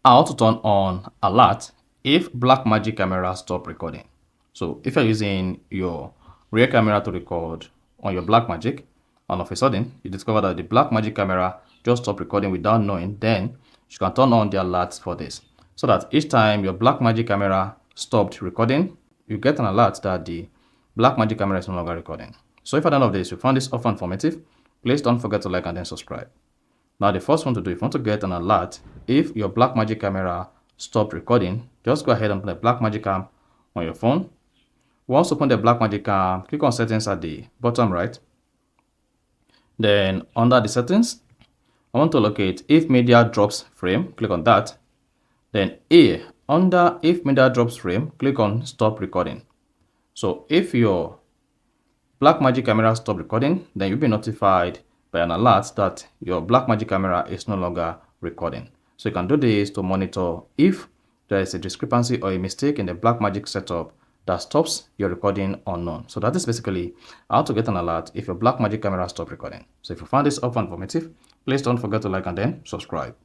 How to turn on alert if Blackmagic camera stop recording. So if you're using your rear camera to record on your Blackmagic, all of a sudden you discover that the Blackmagic camera just stopped recording without knowing, then you can turn on the alerts for this, so that each time your Blackmagic camera stopped recording, you get an alert that the Blackmagic camera is no longer recording. So if at the end of this you found this offer informative, please don't forget to like and then subscribe. Now, the first one to do, if you want to get an alert, if your Blackmagic camera stopped recording, just go ahead and open the Blackmagic cam on your phone. Once open the Blackmagic cam, click on settings at the bottom right. Then under the settings, I want to locate if media drops frame, click on that. Then here, under if media drops frame, click on stop recording. So if your Blackmagic camera stop recording, then you'll be notified by an alert that your Blackmagic camera is no longer recording. So you can do this to monitor if there is a discrepancy or a mistake in the Blackmagic setup that stops your recording or none. So that is basically how to get an alert if your Blackmagic camera stops recording. So if you found this helpful and informative, please don't forget to like and then subscribe.